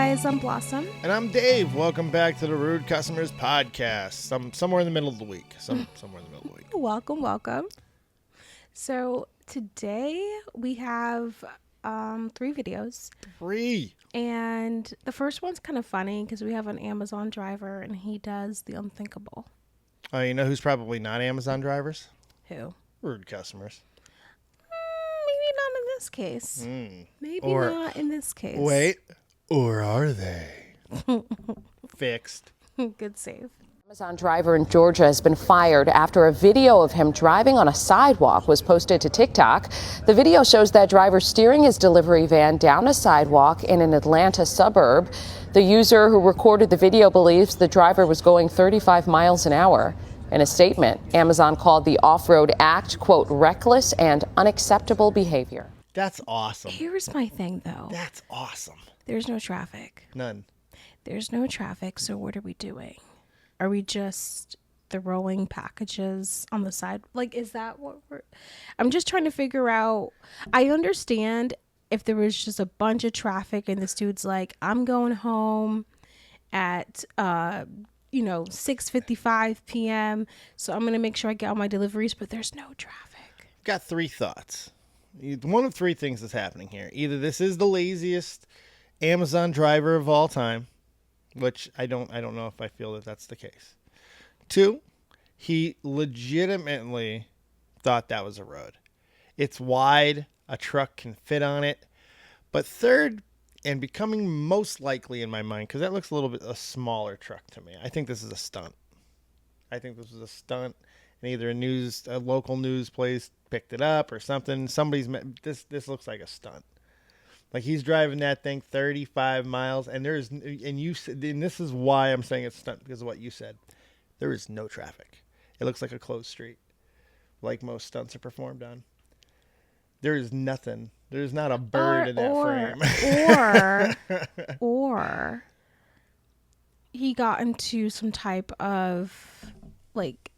guys, I'm Blossom. And I'm Dave. Welcome back to the Rude Customers Podcast. Somewhere in the middle of the week. Somewhere in the middle of the week. Welcome. So today we have 3 videos. 3. And the first one's kind of funny because we have an Amazon driver and he does the unthinkable. Oh, you know who's probably not Amazon drivers? Who? Rude customers. Maybe not in this case. Maybe not in this case. Wait. Or are they? Fixed. Good save. Amazon driver in Georgia has been fired after a video of him driving on a sidewalk was posted to TikTok. The video shows that driver steering his delivery van down a sidewalk in an Atlanta suburb. The user who recorded the video believes the driver was going 35 miles an hour. In a statement, Amazon called the off-road act, quote, reckless and unacceptable behavior. That's awesome. Here's my thing, though. That's awesome. There's no traffic. None. There's no traffic, so what are we doing? Are we just throwing packages on the side? Like, is that what we're... I'm just trying to figure out... I understand if there was just a bunch of traffic and this dude's like, I'm going home at, 6:55 p.m., so I'm going to make sure I get all my deliveries, but there's no traffic. Got 3 thoughts. One of 3 things is happening here. Either this is the laziest Amazon driver of all time, which I don't know if I feel that that's the case. 2, he legitimately thought that was a road. It's wide, a truck can fit on it. But 3rd, and becoming most likely in my mind, because that looks a little bit a smaller truck to me, I think this is a stunt. I think this was a stunt, and either a local news place picked it up or something. This looks like a stunt. Like, he's driving that thing 35 miles, and this is why I'm saying it's stunt, because of what you said. There is no traffic. It looks like a closed street, like most stunts are performed on. There is nothing. There's not a bird in that frame. Or he got into some type of, like,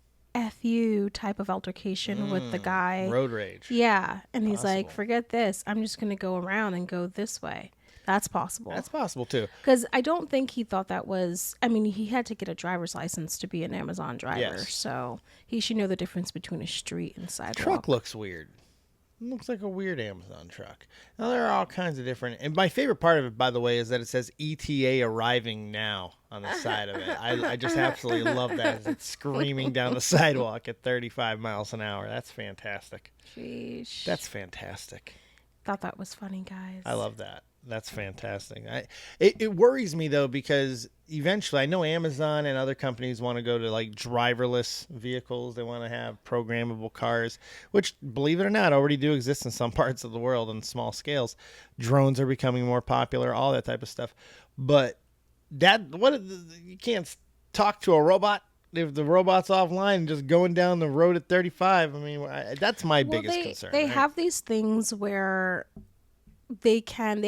FU type of altercation with the guy. Road rage. Yeah. And he's Possible. like, forget this. I'm just going to go around and go this way. That's possible. That's possible, too. Because I don't think he thought that was... I mean, he had to get a driver's license to be an Amazon driver. Yes. So he should know the difference between a street and sidewalk. Truck looks weird. It looks like a weird Amazon truck. Now, there are all kinds of different... And my favorite part of it, by the way, is that it says ETA arriving now on the side of it. I just absolutely love that. It's screaming down the sidewalk at 35 miles an hour. That's fantastic. Sheesh. That's fantastic. Thought that was funny, guys. I love that. That's fantastic. It worries me, though, because eventually I know Amazon and other companies want to go to, like, driverless vehicles. They want to have programmable cars, which, believe it or not, already do exist in some parts of the world on small scales. Drones are becoming more popular, all that type of stuff. But you can't talk to a robot if the robot's offline and just going down the road at 35. I mean, that's my biggest concern. They right? have these things where they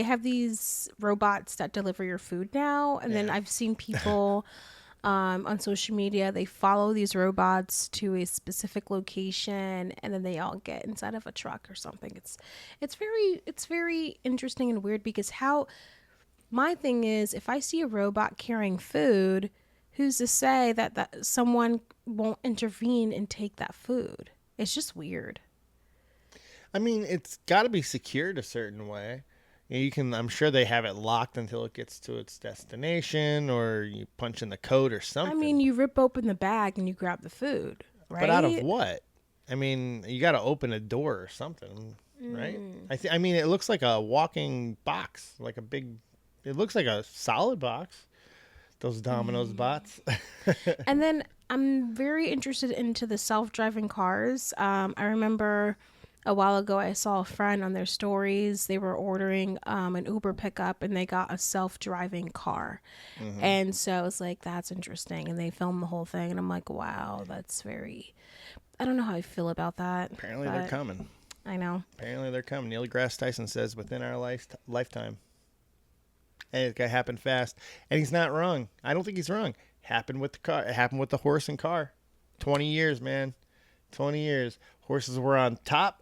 have these robots that deliver your food now, and then I've seen people on social media, they follow these robots to a specific location, and then they all get inside of a truck or something. It's very interesting and weird, because my thing is, if I see a robot carrying food, who's to say that someone won't intervene and take that food? It's just weird. I mean, it's got to be secured a certain way. I'm sure they have it locked until it gets to its destination, or you punch in the code or something. I mean, you rip open the bag and you grab the food, right? But out of what? I mean, you got to open a door or something, right? I mean, it looks like a walking box, it looks like a solid box. Those Domino's bots. And then I'm very interested into the self-driving cars. I remember a while ago I saw a friend on their stories. They were ordering an Uber pickup, and they got a self-driving car. Mm-hmm. And so it's like, that's interesting. And they filmed the whole thing, and I'm like, wow, that's very... I don't know how I feel about that. Apparently they're coming. I know. Apparently they're coming. Neil deGrasse Tyson says within our lifetime. And it's gonna happen fast. And he's not wrong. I don't think he's wrong. Happened with the car. It happened with the horse and car. 20 years, man. 20 years. Horses were on top.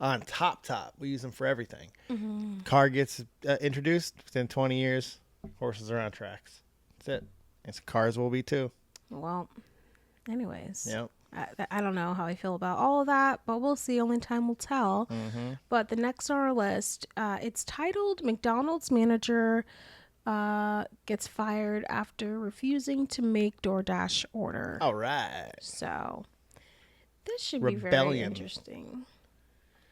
On top. We use them for everything. Mm-hmm. Car gets introduced within 20 years. Horses are on tracks. That's it. And cars will be too. Well, anyways. Yep. I don't know how I feel about all of that, but we'll see. Only time will tell. But the next on our list, it's titled McDonald's manager gets fired after refusing to make DoorDash order. All right. So this should be very Rebellion. interesting.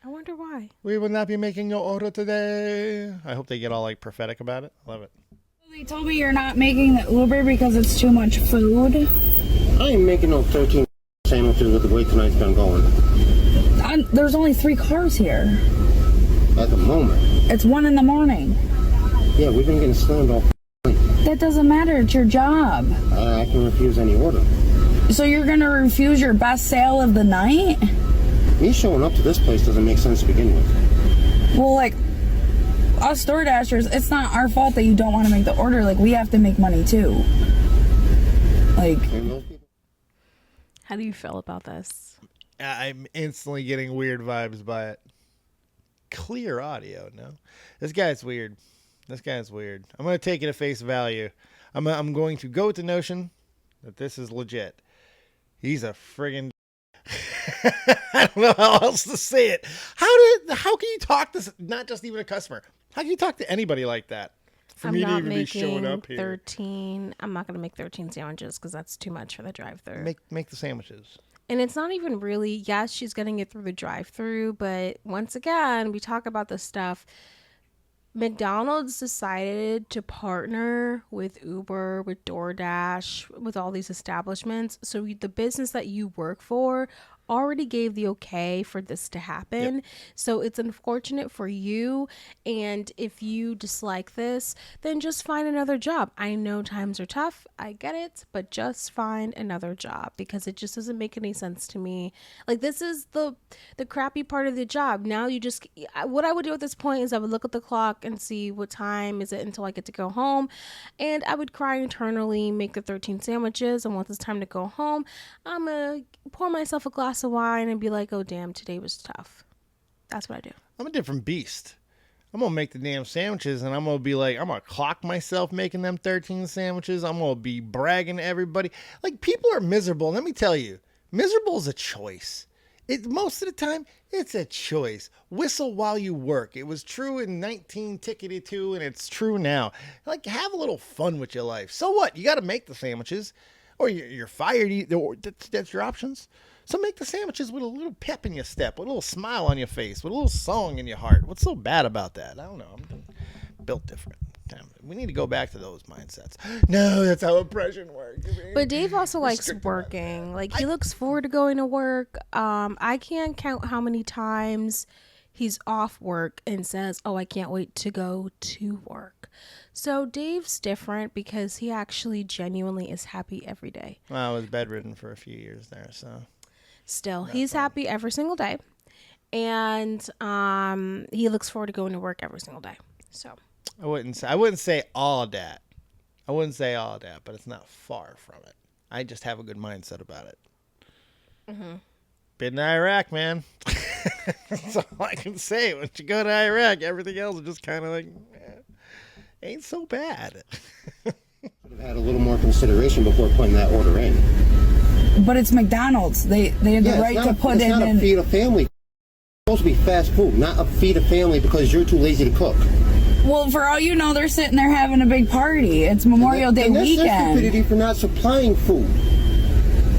I wonder why. We will not be making your order today. I hope they get all like prophetic about it. Love it. They told me you're not making the Uber because it's too much food. I ain't making no 13 sandwiches with the way tonight's been going. There's only 3 cars here. At the moment. It's 1 in the morning. Yeah, we've been getting slammed all night. That doesn't matter. It's your job. I can refuse any order. So you're going to refuse your best sale of the night? Me showing up to this place doesn't make sense to begin with. Well, like, us DoorDashers, it's not our fault that you don't want to make the order. Like, we have to make money too. Like, And those people. How do you feel about this? I'm instantly getting weird vibes by it. Clear audio, no? This guy's weird. I'm going to take it at face value. I'm going to go with the notion that this is legit. He's a friggin'... I don't know how else to say it. How can you talk to not just even a customer? How can you talk to anybody like that? For me to even be showing up here. 13. I'm not going to make 13 sandwiches because that's too much for the drive-thru. Make the sandwiches. And it's not even really, yes, she's getting it through the drive-thru, but once again, we talk about this stuff. McDonald's decided to partner with Uber, with DoorDash, with all these establishments. So the business that you work for already gave the okay for this to happen. Yep. So it's unfortunate for you. And if you dislike this, then just find another job. I know times are tough. I get it. But just find another job because it just doesn't make any sense to me. Like, this is the crappy part of the job. Now you just, what I would do at this point is I would look at the clock and see what time is it until I get to go home. And I would cry internally, make the 13 sandwiches. And once it's time to go home, I'm going to pour myself a glass of wine and be like, oh damn, today was tough. That's what I do. I'm a different beast. I'm gonna make the damn sandwiches and I'm gonna clock myself making them 13 sandwiches. I'm gonna be bragging to everybody. Like, people are miserable. Let me tell you, miserable is a choice. Most of the time, it's a choice. Whistle while you work. It was true in 1992 and it's true now. Like, have a little fun with your life. So what? You got to make the sandwiches or you're fired. That's your options. So make the sandwiches with a little pep in your step, with a little smile on your face, with a little song in your heart. What's so bad about that? I don't know. I'm built different. Damn, we need to go back to those mindsets. No, that's how oppression works. But Dave also likes working. Like, he looks forward to going to work. I can't count how many times he's off work and says, oh, I can't wait to go to work. So Dave's different because he actually genuinely is happy every day. Well, I was bedridden for a few years there, so... Still, he's happy every single day, and he looks forward to going to work every single day. So I wouldn't say all that. But it's not far from it. I just have a good mindset about it. Mm-hmm. Been to Iraq, man. That's all I can say. Once you go to Iraq, everything else is just kind of like, ain't so bad. Should have had a little more consideration before putting that order in. but it's McDonald's. They have the right to put it in. It's not a feed a family. It's supposed to be fast food, not a feed a family because you're too lazy to cook. Well, for all you know, they're sitting there having a big party. It's Memorial Day weekend. That's stupidity for not supplying food.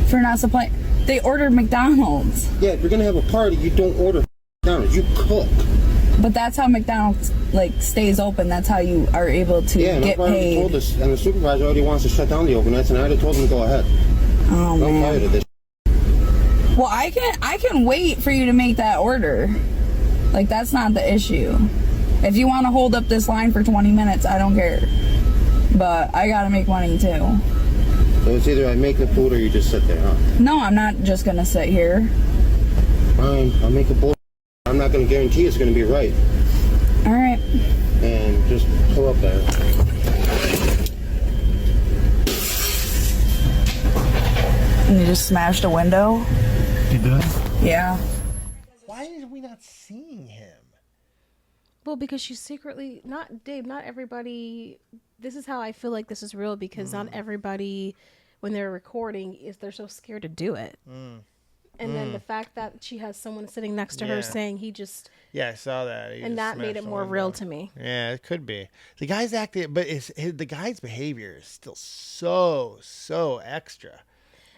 For not supplying, they ordered McDonald's. Yeah, if you're gonna have a party, you don't order McDonald's. You cook. But that's how McDonald's stays open. That's how you are able to get paid. Told us, and the supervisor already wants to shut down the overnights, and I already told him to go ahead. Oh man. I'm tired of this. Well, I can wait for you to make that order. That's not the issue. If you want to hold up this line for 20 minutes, I don't care. But I gotta make money too. So it's either I make the food or you just sit there, huh? No, I'm not just gonna sit here. Fine, I'll make a bowl. I'm not gonna guarantee it's gonna be right. All right. And just pull up there. And you just smashed a window? You did? Yeah. Why are we not seeing him? Well, because she's secretly not Dave. Not everybody. This is how I feel like this is real because not everybody, when they're recording, they're so scared to do it. And then the fact that she has someone sitting next to her saying he just Yeah, I saw that. and that made it more real to me. Yeah, it could be. The guy's acting, but the guy's behavior is still so extra.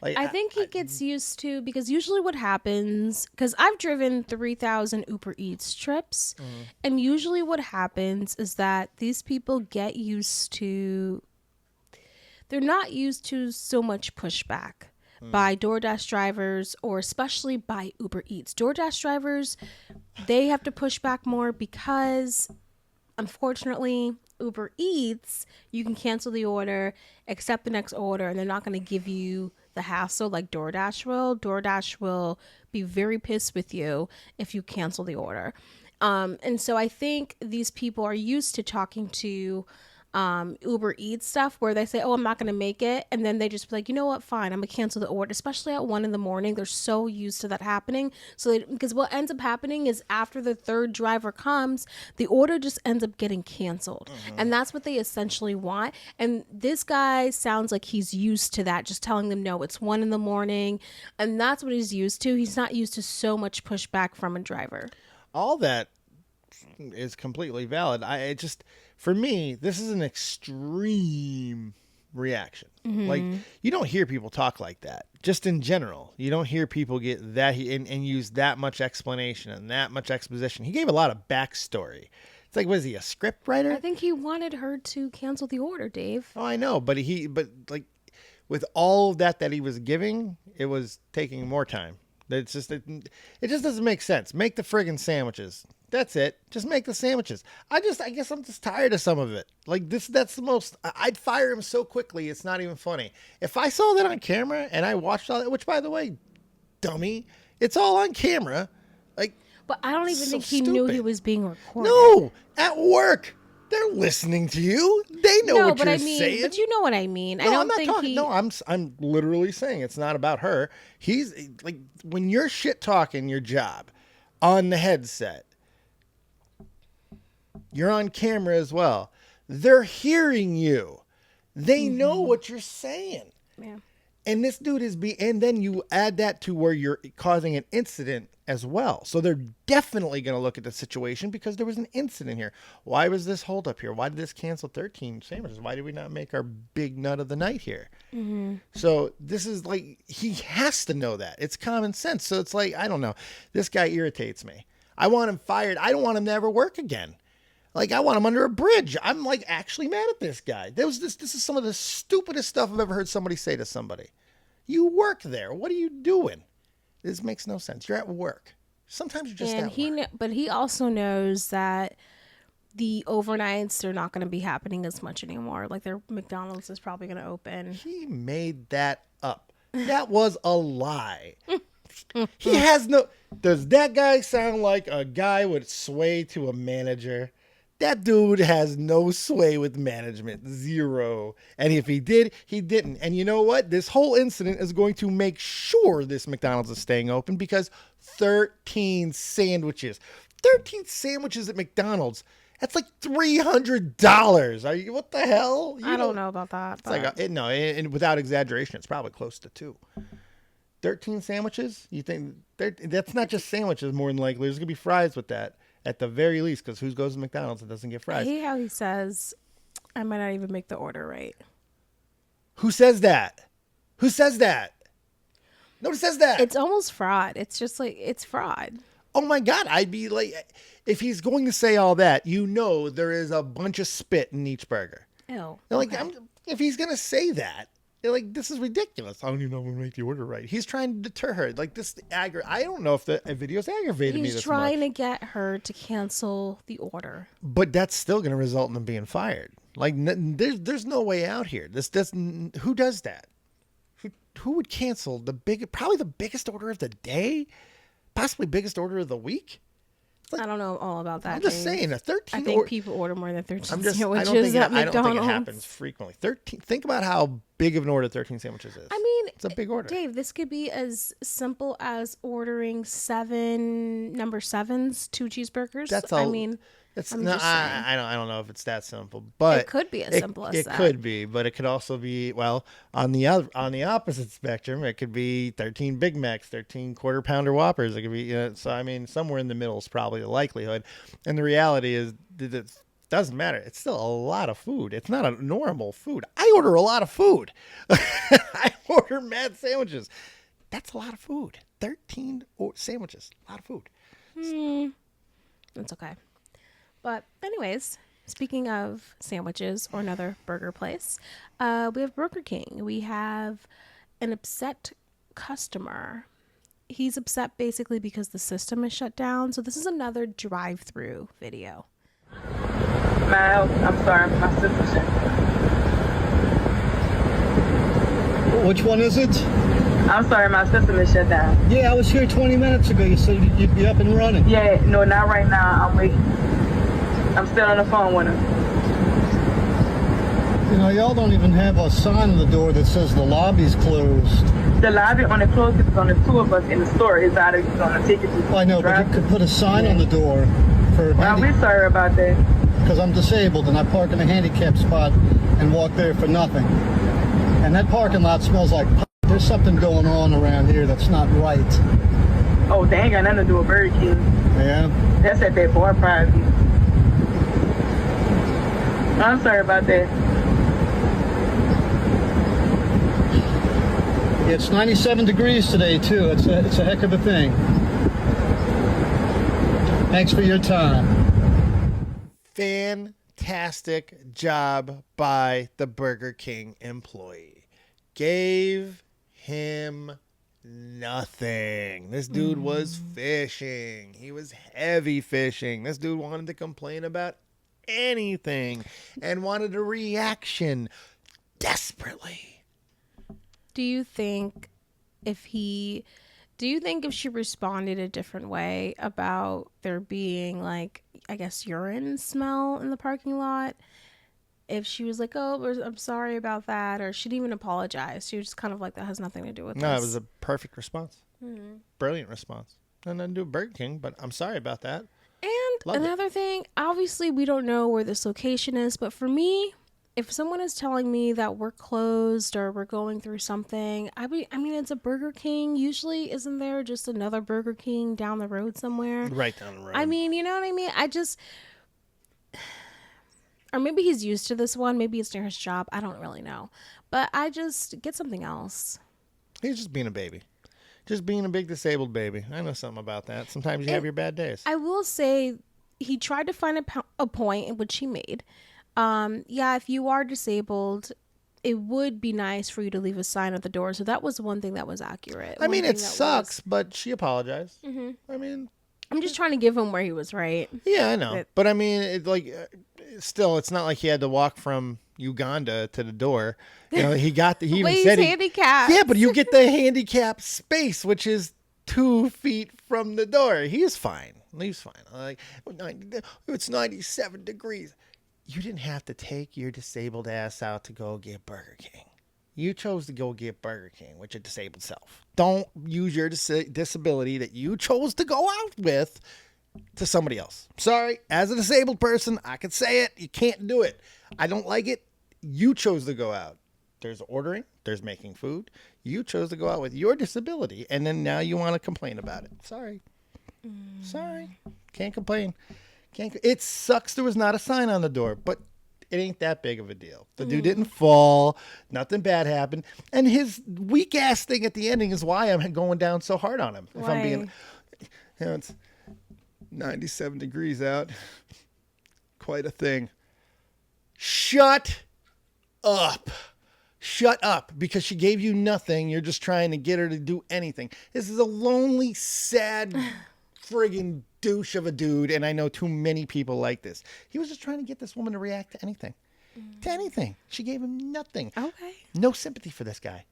Like I think he gets used to because usually what happens because I've driven 3,000 Uber Eats trips, and usually what happens is that these people get used to. They're not used to so much pushback by DoorDash drivers or especially by Uber Eats. DoorDash drivers, they have to push back more because unfortunately Uber Eats, you can cancel the order, accept the next order, and they're not going to give you the hassle like DoorDash will. DoorDash will be very pissed with you if you cancel the order. And so I think these people are used to talking to Uber Eats stuff where they say, oh, I'm not going to make it. And then they just be like, you know what? Fine. I'm going to cancel the order, especially at 1 a.m. They're so used to that happening. So because what ends up happening is after the third driver comes, the order just ends up getting canceled. And that's what they essentially want. And this guy sounds like he's used to that, just telling them, no, it's 1 a.m. And that's what he's used to. He's not used to so much pushback from a driver. all that is completely valid. For me, this is an extreme reaction. Mm-hmm. Like, you don't hear people talk like that. Just in general, you don't hear people get that and use that much explanation and that much exposition. He gave a lot of backstory. It's like, was he a script writer? I think he wanted her to cancel the order, Dave. Oh, I know, but like with all of that he was giving, it was taking more time. It's just it just doesn't make sense. Make the friggin' sandwiches. That's it. Just make the sandwiches. I guess I'm just tired of some of it. Like that's the most. I'd fire him so quickly. It's not even funny. If I saw that on camera and I watched all that, which by the way, dummy, it's all on camera. Like, but I don't even so think he knew stupid. he was being recorded. No, at work. They're listening to you. They know what you're saying. But you know what I mean. No, I don't I'm not think talking. No, I'm literally saying it's not about her. He's like, when you're shit talking your job on the headset, you're on camera as well. They're hearing you. They know what you're saying. Yeah. And this dude and then you add that to where you're causing an incident as well. So they're definitely going to look at the situation because there was an incident here. Why was this hold up here? Why did this cancel 13 sandwiches? Why did we not make our big nut of the night here? Mm-hmm. So this is like, he has to know that. It's common sense. So it's like, I don't know. This guy irritates me. I want him fired. I don't want him to ever work again. Like, I want him under a bridge. I'm like actually mad at this guy. This is some of the stupidest stuff I've ever heard somebody say to somebody. You work there. What are you doing? This makes no sense. You're at work. Sometimes you're just at work. But he also knows that the overnights are not going to be happening as much anymore. Like their McDonald's is probably going to open. He made that up. That was a lie. He has no... Does that guy sound like a guy with sway to a manager? That dude has no sway with management. Zero. And if he did, he didn't. And you know what? This whole incident is going to make sure this McDonald's is staying open because 13 sandwiches. 13 sandwiches at McDonald's. That's like $300. Are you? What the hell? I don't know about that. It's like and without exaggeration, it's probably close to 2. 13 sandwiches? You think that's not just sandwiches? More than likely, there's gonna be fries with that. At the very least, because who goes to McDonald's and doesn't get fries? I hate how he says, I might not even make the order right. Who says that? Who says that? Nobody says that. It's almost fraud. It's just like, it's fraud. Oh my God. I'd be like, if he's going to say all that, there is a bunch of spit in each burger. Ew. Like, okay. if he's going to say that, like, this is ridiculous. I don't even know if I'm going to make the order right. He's trying to deter her. Like, I don't know if the video's aggravated me this much. He's trying to get her to cancel the order. But that's still going to result in them being fired. Like, there's no way out here. Who does that? Who would cancel probably the biggest order of the day? Possibly biggest order of the week? I don't know all about that. I'm just saying, a 13. I think people order more than 13 sandwiches I don't think at it McDonald's. happens frequently. 13. Think about how big of an order 13 sandwiches is. I mean, it's a big order. Dave, this could be as simple as ordering 7 number 7s, 2 cheeseburgers. That's all. I mean, it's I'm no, just saying. I don't know if it's that simple, but It could be as simple as it that. could be, but it could also be, well, on the opposite spectrum, it could be 13 Big Macs, 13 quarter pounder Whoppers. It could be, so I mean, somewhere in the middle is probably the likelihood. And the reality is that it doesn't matter. It's still a lot of food. It's not a normal food. I order a lot of food. I order mad sandwiches. That's a lot of food. 13 sandwiches, a lot of food. That's okay. But anyways, speaking of sandwiches or another burger place, we have Burger King. We have an upset customer. He's upset basically because the system is shut down. So this is another drive-through video. I'm sorry, my system's shut. Which one is it? I'm sorry, my system is shut down. Yeah, I was here 20 minutes ago. You said you'd be up and running. Yeah, no, not right now. I'm waiting. I'm still on the phone with him. You know, y'all don't even have a sign on the door that says the lobby's closed. The lobby on the closest is on the 2 of us in the store. It's either he's going to take it to I know, but you could put a sign on the door for we're sorry about that. because I'm disabled and I park in a handicap spot and walk there for nothing. And that parking lot smells like pot. There's something going on around here that's not right. Oh, they ain't got nothing to do with Burger King. Yeah? That's at their bar privacy. I'm sorry about that. It's 97 degrees today, too. It's a heck of a thing. Thanks for your time. Fantastic job by the Burger King employee. Gave him nothing. This dude was fishing. He was heavy fishing. This dude wanted to complain about anything and wanted a reaction desperately. Do you think if she responded a different way about there being like, I guess, urine smell in the parking lot, if she was like, oh, I'm sorry about that, or she didn't even apologize, she was just kind of like, that has nothing to do with No, this. it was a perfect response. Brilliant response. And then do Burger King, but I'm sorry about that. And Loved another thing, obviously we don't know where this location is, but for me, if someone is telling me that we're closed or we're going through something, I mean, it's a Burger King. Usually, isn't there just another Burger King down the road somewhere? Right down the road. I mean, you know what I mean? Or maybe he's used to this one. Maybe it's near his job. I don't really know. But I just get something else. He's just being a baby. Just being a big disabled baby. I know something about that. Sometimes you have your bad days. I will say he tried to find a point in which he made. Yeah, if you are disabled, it would be nice for you to leave a sign at the door. So that was one thing that was accurate. I mean, it sucks, but she apologized. I mean, I'm just trying to give him where he was right. yeah, I know. But I mean, still, it's not like he had to walk from Uganda to the door. You know, he even Well, said he's handicapped. Yeah, but you get the handicap space, which is 2 feet from the door. He's fine. He's fine. Like, it's 97 degrees. You didn't have to take your disabled ass out to go get Burger King. You chose to go get Burger King with your disabled self. Don't use your disability that you chose to go out with to somebody else. Sorry, as a disabled person, I can say it. You can't do it. I don't like it. You chose to go out. There's ordering. There's making food. You chose to go out with your disability, and then now you want to complain about it. Sorry. Sorry. Can't complain. It sucks there was not a sign on the door, but it ain't that big of a deal. The dude didn't fall. Nothing bad happened. And his weak ass thing at the ending is why I'm going down so hard on him. If I'm being, it's 97 degrees out. Quite a thing. Shut up. Shut up, because she gave you nothing. You're just trying to get her to do anything. This is a lonely, sad friggin' douche of a dude, and I know too many people like this. He was just trying to get this woman to react to anything. To anything. She gave him nothing. Okay. No sympathy for this guy.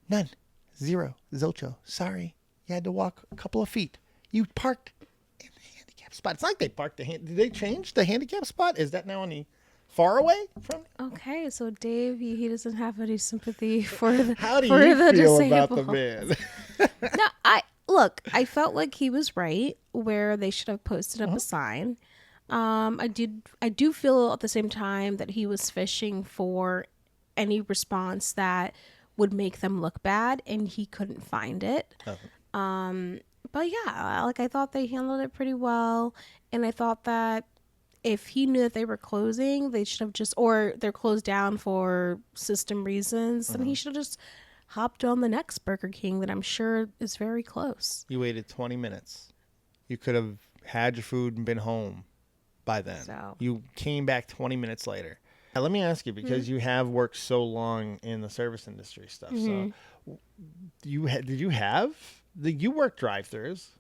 None. Zero. Zilcho. Sorry. You had to walk a couple of feet. You parked in the handicap spot. It's like they parked did they change the handicap spot? Is that now on the Far away from? Okay, so Dave, he doesn't have any sympathy for the How do for you the feel disabled. about the man? No, I felt like he was right where they should have posted up a sign. I do feel at the same time that he was fishing for any response that would make them look bad, and he couldn't find it. But yeah, like I thought they handled it pretty well, and I thought that if he knew that they were closing, they should have just, or they're closed down for system reasons, then he should have just hopped on the next Burger King that I'm sure is very close. You waited 20 minutes. You could have had your food and been home by then. So. You came back 20 minutes later. Now, let me ask you, because you have worked so long in the service industry stuff. So you you work drive-thrus?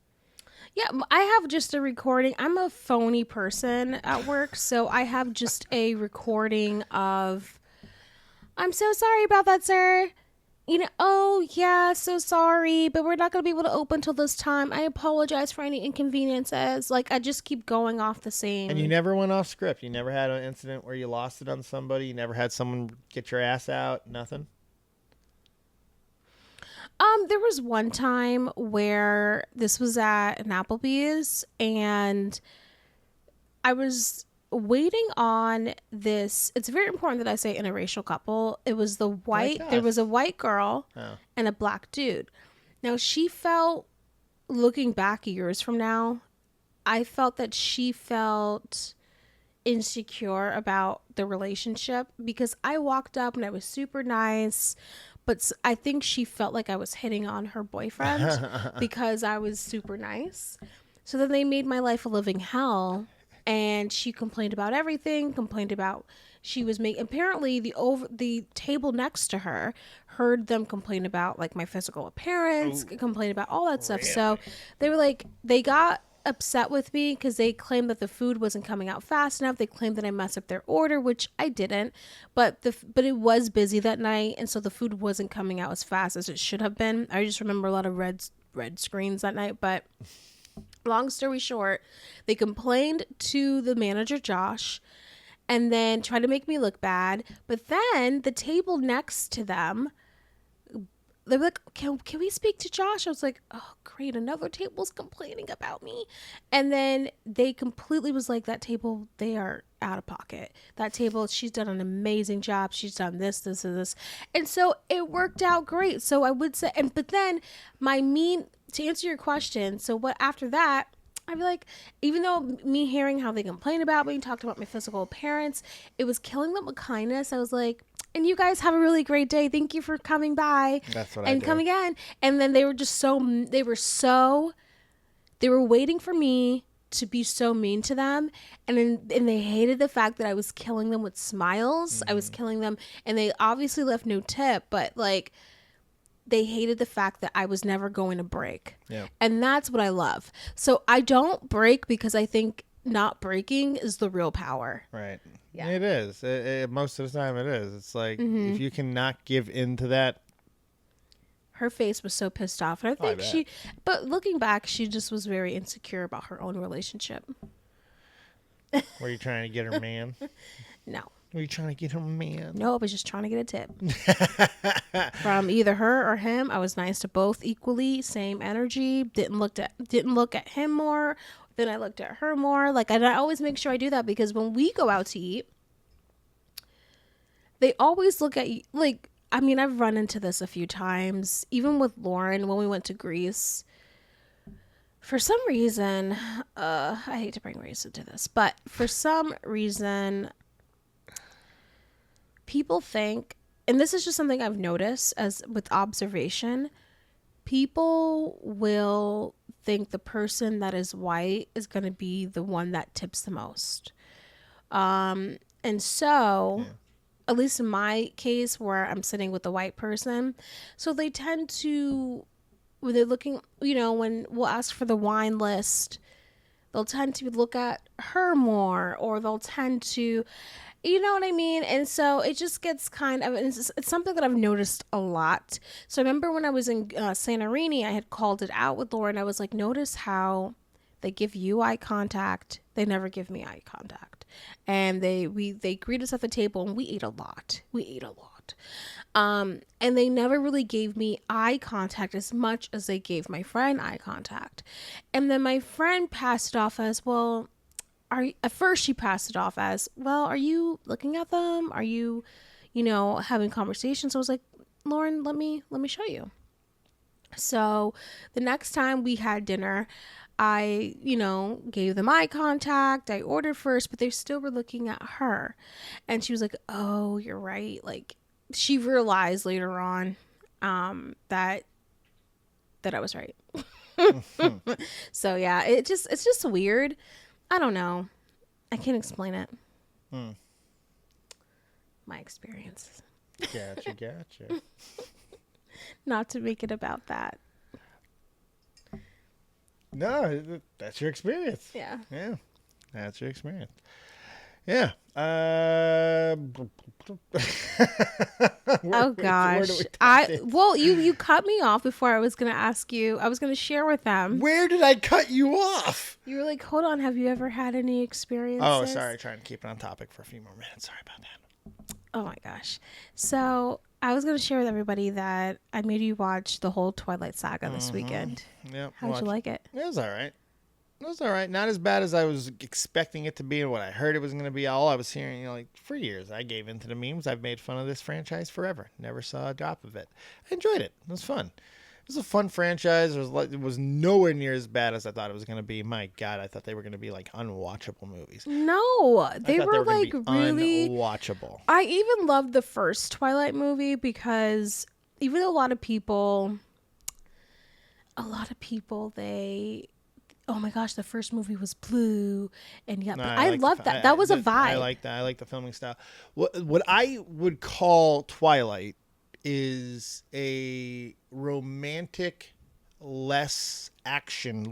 Yeah, I have just a recording. I'm a phony person at work, so I have just a recording of, I'm so sorry about that, sir. Oh, yeah, so sorry, but we're not going to be able to open till this time. I apologize for any inconveniences. Like, I just keep going off the same. And you never went off script? You never had an incident where you lost it on somebody? You never had someone get your ass out? Nothing? There was one time where this was at an Applebee's, and I was waiting on this. It's very important that I say interracial couple. It was there was a white girl and a black dude. Now, she felt, looking back years from now, I felt that she felt insecure about the relationship because I walked up and I was super nice. But I think she felt like I was hitting on her boyfriend because I was super nice. So then they made my life a living hell. And she complained about everything, complained about she was making, apparently the table next to her heard them complain about like my physical appearance, complain about all that stuff. So they were like, they got upset with me because they claimed that the food wasn't coming out fast enough. They claimed that I messed up their order, which I didn't, but it was busy that night, and so the food wasn't coming out as fast as it should have been. I just remember a lot of red screens that night. But long story short, they complained to the manager, Josh, and then tried to make me look bad. But then the table next to them, they were like, can we speak to Josh? I was like, oh, great. Another table's complaining about me. And then they completely was like, that table, they are out of pocket. That table, she's done an amazing job. She's done this. And so it worked out great. So I would say, but then to answer your question, so what after that, I'd be like, even though me hearing how they complain about me, talked about my physical appearance, it was killing them with kindness. I was like, and you guys have a really great day. Thank you for coming by. That's what and come again. And then they were just they were waiting for me to be so mean to them. And they hated the fact that I was killing them with smiles. I was killing them. And they obviously left no tip, but like, they hated the fact that I was never going to break. Yeah. And that's what I love. So I don't break because I think not breaking is the real power. Right. Yeah. It is. Most of the time it is. It's like, if you cannot give in to that. Her face was so pissed off. And I think but looking back, she just was very insecure about her own relationship. Were you trying to get her man? No. Were you trying to get her man? No, I was just trying to get a tip from either her or him. I was nice to both equally, same energy. Didn't look at him more. Then I looked at her more. Like, and I always make sure I do that because when we go out to eat, they always look at you. Like, I mean, I've run into this a few times, even with Lauren when we went to Greece. For some reason, I hate to bring race into this, but for some reason, people think, and this is just something I've noticed as with observation, people will think the person that is white is going to be the one that tips the most. And so, at least in my case where I'm sitting with a white person, so they tend to, when they're looking, when we'll ask for the wine list, they'll tend to look at her more, or they'll tend to, you know what I mean? And so it just gets kind of, it's something that I've noticed a lot. So I remember when I was in Santorini, I had called it out with Lauren. I was like, notice how they give you eye contact. They never give me eye contact. and they greeted us at the table, and we ate a lot. And they never really gave me eye contact as much as they gave my friend eye contact. And then my friend passed it off as, well, at first she passed it off as, well, are you looking at them? Are you, having conversations? So I was like, Lauren, let me show you. So the next time we had dinner, I, gave them eye contact. I ordered first, but they still were looking at her. And she was like, oh, you're right. Like, she realized later on that I was right. So yeah, it's just weird. I don't know. I can't explain it. My experiences. Gotcha. Not to make it about that. No, that's your experience. Yeah. That's your experience. Yeah. Oh gosh. You cut me off before I was going to ask you. I was going to share with them. Where did I cut you off? You were like, hold on. Have you ever had any experiences? Oh, sorry. Trying to keep it on topic for a few more minutes. Sorry about that. Oh my gosh. So I was going to share with everybody that I made you watch the whole Twilight Saga this weekend. Yep. How'd you like it? It was all right. Not as bad as I was expecting it to be and what I heard it was going to be. All I was hearing, for years, I gave into the memes. I've made fun of this franchise forever. Never saw a drop of it. I enjoyed it. It was fun. It was a fun franchise. It was nowhere near as bad as I thought it was going to be. My God, I thought they were going to be unwatchable movies. No, they were really unwatchable. I even loved the first Twilight movie because even though a lot of people, oh my gosh, the first movie was blue, and yeah, I loved that. That was a vibe. I like that. I like the filming style. What I would call Twilight is a romantic, way less action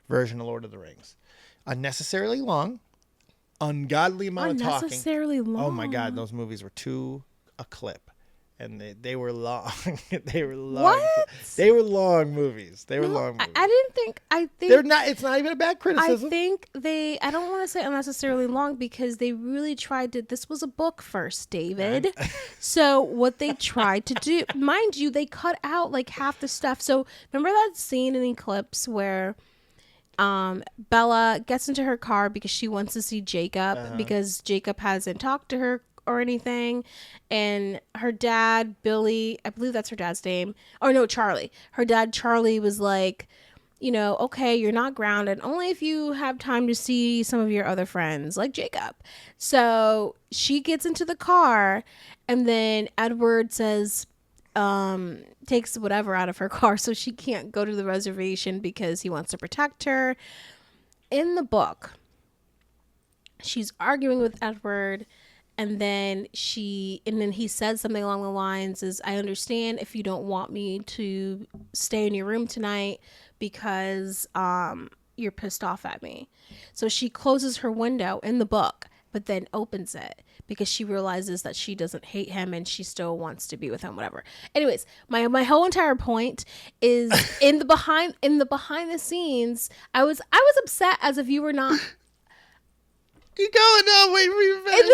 version of Lord of the Rings. Unnecessarily long, ungodly amount of talking. Unnecessarily long. Oh my God, those movies were two a clip. And they were long. They were long. What? They were long movies. They were long movies. I think they're not. It's not even a bad criticism. I think I don't want to say unnecessarily long because they really tried to. This was a book first, David. So what they tried to do, mind you, they cut out half the stuff. So remember that scene in Eclipse where Bella gets into her car because she wants to see Jacob because Jacob hasn't talked to her or anything, and her dad Billy, I believe that's her dad's name, or no, Charlie, her dad Charlie was like, okay, you're not grounded only if you have time to see some of your other friends like Jacob. So she gets into the car, and then Edward says takes whatever out of her car so she can't go to the reservation because he wants to protect her. In the book, she's arguing with Edward. And then he said something along the lines is, I understand if you don't want me to stay in your room tonight because you're pissed off at me. So she closes her window in the book, but then opens it because she realizes that she doesn't hate him and she still wants to be with him, whatever. Anyways, my whole entire point is in the behind the scenes, I was upset as a viewer not. Keep going. No, wait for you to finish.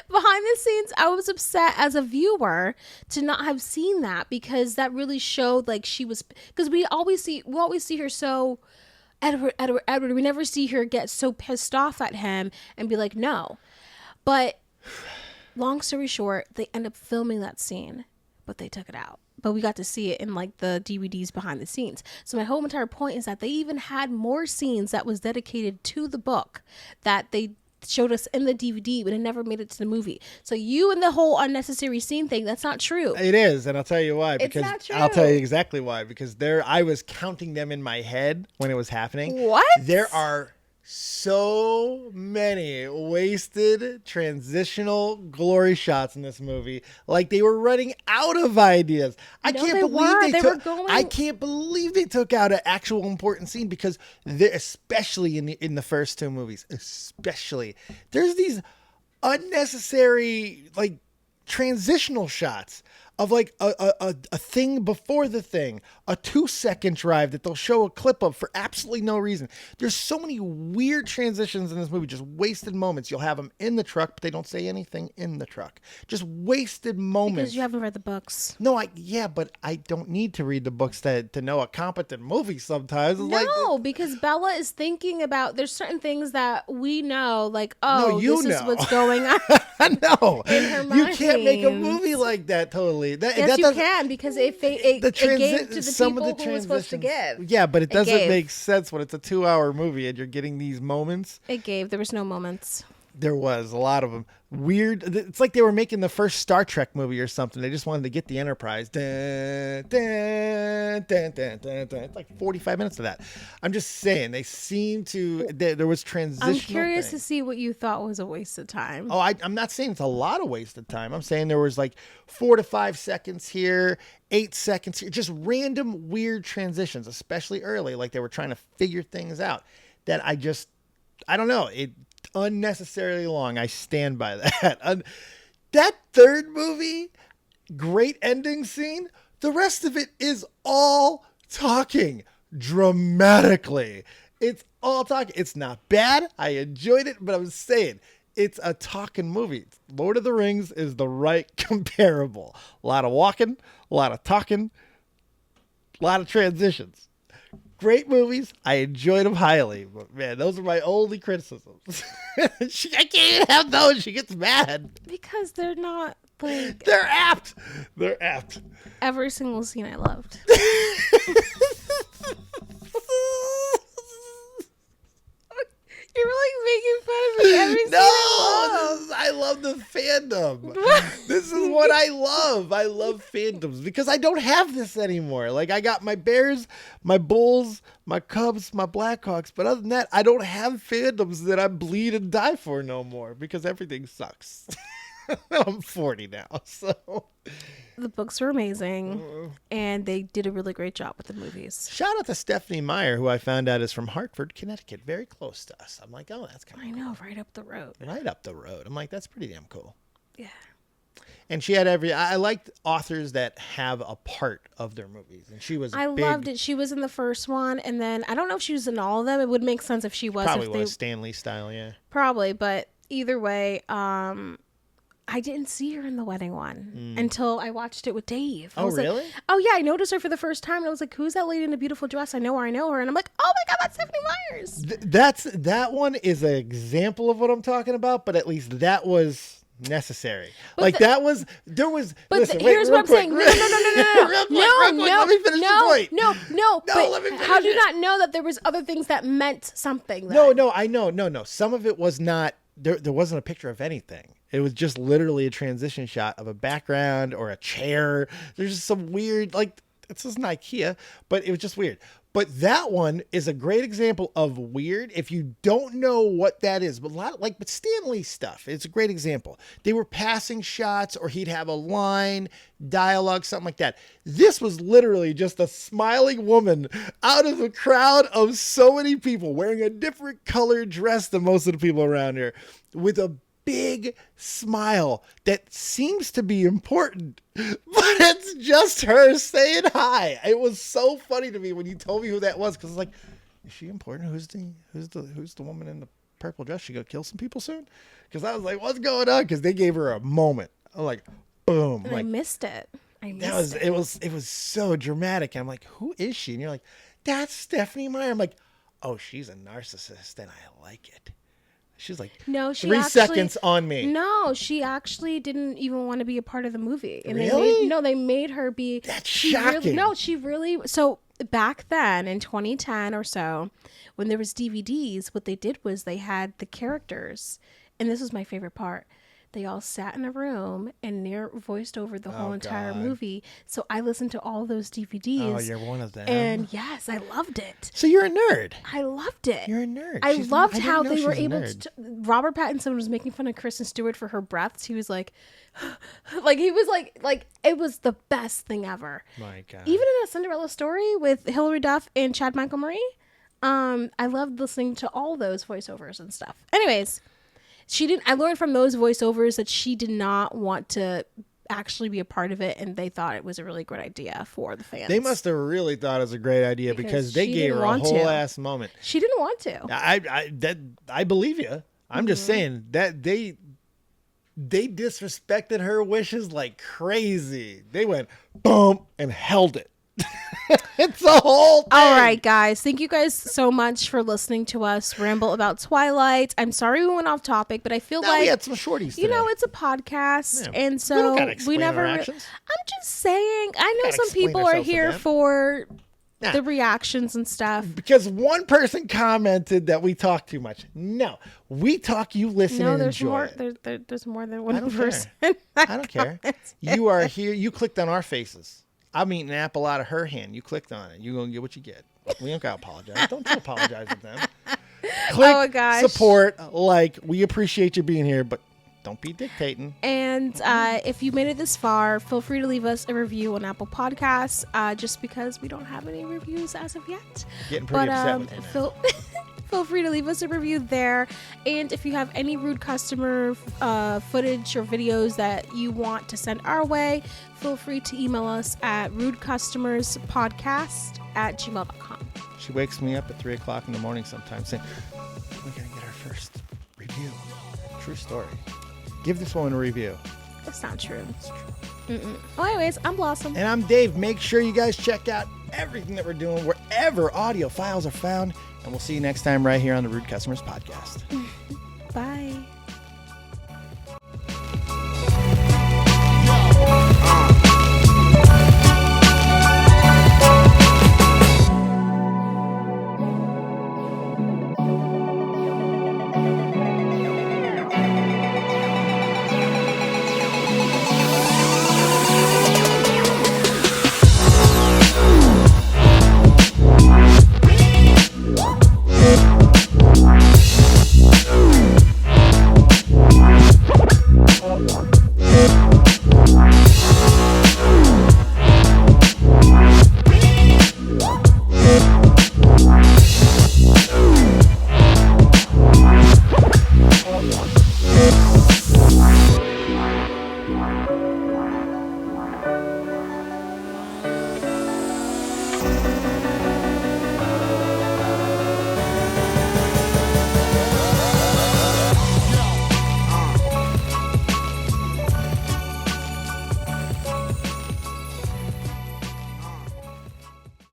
Behind the scenes, I was upset as a viewer to not have seen that because that really showed she was, because we always see her so Edward. We never see her get so pissed off at him and be like, no. But long story short, they end up filming that scene, but they took it out. But we got to see it in the DVDs behind the scenes. So my whole entire point is that they even had more scenes that was dedicated to the book that they showed us in the DVD, but it never made it to the movie. So you and the whole unnecessary scene thing, that's not true. It is, and I'll tell you why. Because it's not true. I'll tell you exactly why. Because I was counting them in my head when it was happening. What? There are so many wasted transitional glory shots in this movie. They were running out of ideas. I can't believe they took out an actual important scene because especially in the first two movies, there's these unnecessary transitional shots of like a thing before the thing, a 2-second drive that they'll show a clip of for absolutely no reason. There's so many weird transitions in this movie, just wasted moments. You'll have them in the truck, but they don't say anything in the truck. Just wasted moments. Because you haven't read the books. No, but I don't need to read the books to know a competent movie sometimes. It's No, because Bella is thinking about, there's certain things that we know, like, oh, you this is know. what's going on. No, In her you can't make a mind. movie like that. Totally. Yes, you can, because it gave to the some of people the who was supposed to transitions. give. Yeah, but it doesn't gave. make sense when it's a 2-hour movie and you're getting these moments. It gave. There was no moments. There was a lot of them. Weird. It's like they were making the first Star Trek movie or something. They just wanted to get the Enterprise. Dun, dun, dun, dun, dun, dun. It's like 45 minutes of that. I'm just saying, they seem to. There was transitional. I'm curious to things. see what you thought was a waste of time. Oh, I'm not saying it's a lot of wasted time. I'm saying there was like 4 to 5 seconds here, 8 seconds here, just random weird transitions, especially early, like they were trying to figure things out. That I don't know. It unnecessarily long. I stand by that. That third movie, great ending scene. The rest of it is all talking dramatically. It's all talking. It's not bad. I enjoyed it, but I'm saying it's a talking movie. Lord of the Rings is the right comparable. A lot of walking, a lot of talking, a lot of transitions. Great movies. I enjoyed them highly. But man, those are my only criticisms. I can't even have those. She gets mad. Because they're not like They're apt. They're apt. every single scene I loved. You're really making fun of me every scene I love. I love the fandom. This is what I love. I love fandoms because I don't have this anymore. Like I got my Bears, my Bulls, my Cubs, my Blackhawks, but other than that, I don't have fandoms that I bleed and die for no more because everything sucks. I'm 40 now, so The books were amazing, and they did a really great job with the movies. shout out to Stephanie Meyer, who I found out is from Hartford, Connecticut, very close to us. I'm like, oh, that's kind I know, right up the road. of right up the road. I'm like, that's pretty damn cool. Yeah. And she had I liked authors that have a part of their movies, and she was. I big, loved it. She was in the first one, and then I don't know if she was in all of them. It would make sense if she was. Probably if they, was Stanley style, yeah. Probably, but either way, I didn't see her in the wedding one until I watched it with Dave. I Oh, was like, really? oh yeah, I noticed her for the first time, and I was like, "Who's that lady in the beautiful dress? I know her. I know her." And I'm like, "Oh my god, that's Stephanie Myers." That one is an example of what I'm talking about, but at least that was necessary. But there was. But Listen, here's real what I'm quick. saying. No. Real quick, let me finish the point. No. But let me finish how do you it. not know that there was other things that meant something? Then? No, I know. No. Some of it was not. There wasn't a picture of anything. It was just literally a transition shot of a background or a chair. There's just some weird, like, it's just an IKEA, but it was just weird. But that one is a great example of weird if you don't know what that is. But but Stanley stuff, it's a great example. They were passing shots, or he'd have a line, dialogue, something like that. This was literally just a smiling woman out of a crowd of so many people wearing a different colored dress than most of the people around here, with a big smile that seems to be important, but it's just her saying hi. It was so funny to me when you told me who that was, because it's like, is she important? Who's the woman in the purple dress? She gonna kill some people soon? Because I was like, what's going on? Because they gave her a moment. I'm like, boom. And like, I missed it. it was so dramatic. And I'm like, who is she? And you're like, that's Stephanie Meyer. I'm like, oh, she's a narcissist, and I like it. She's like, No, she 3 actually, seconds on me. No, she actually didn't even want to be a part of the movie. And Really? they made her be. That's she shocking. She really. So back then in 2010 or so, when there was DVDs, what they did was they had the characters, and this was my favorite part. They all sat in a room and voiced over the whole entire God. movie. So I listened to all those DVDs. Oh, you're one of them. And yes, I loved it. So you're a nerd. I loved it. You're a nerd. I loved didn't how know they were she's a able nerd. to. Robert Pattinson was making fun of Kristen Stewart for her breaths. He was like, like he was like it was the best thing ever. My God. Even in A Cinderella Story with Hilary Duff and Chad Michael Murray, I loved listening to all those voiceovers and stuff. Anyways, she didn't. I learned from those voiceovers that she did not want to actually be a part of it, and they thought it was a really great idea for the fans. They must have really thought it was a great idea because they she gave didn't her a want whole to. ass moment. She didn't want to. I believe you. I'm just saying that they disrespected her wishes like crazy. They went boom and held it. It's a whole thing. All right, guys. Thank you guys so much for listening to us ramble about Twilight. I'm sorry we went off topic, but I feel like we had some shorties today. you know, it's a podcast, Yeah. and We don't so gotta explain our actions. I'm just saying. I know Gotta some explain people are ourselves to here them. for Nah. the reactions and stuff. Because one person commented that we talk too much. No, we talk. You listen No, and there's enjoy more. it. There's more than one don't person. I don't care. You are here. You clicked on our faces. I'm eating an apple out of her hand. You clicked on it. You're going to get what you get. We don't got to apologize. Don't you apologize to them. Click, Oh, gosh. support, like. We appreciate you being here, but don't be dictating. And if you made it this far, feel free to leave us a review on Apple Podcasts. Just because we don't have any reviews as of yet. Getting pretty upset with you now. Feel free to leave us a review there. And if you have any rude customer footage or videos that you want to send our way, feel free to email us at rudecustomerspodcast@gmail.com. She wakes me up at 3 o'clock in the morning sometimes saying, we're going to get our first review. True story. Give this woman a review. That's not true. It's true. Well, anyways, I'm Blossom. And I'm Dave. Make sure you guys check out everything that we're doing wherever audio files are found. And we'll see you next time right here on the Rude Customers Podcast. Bye.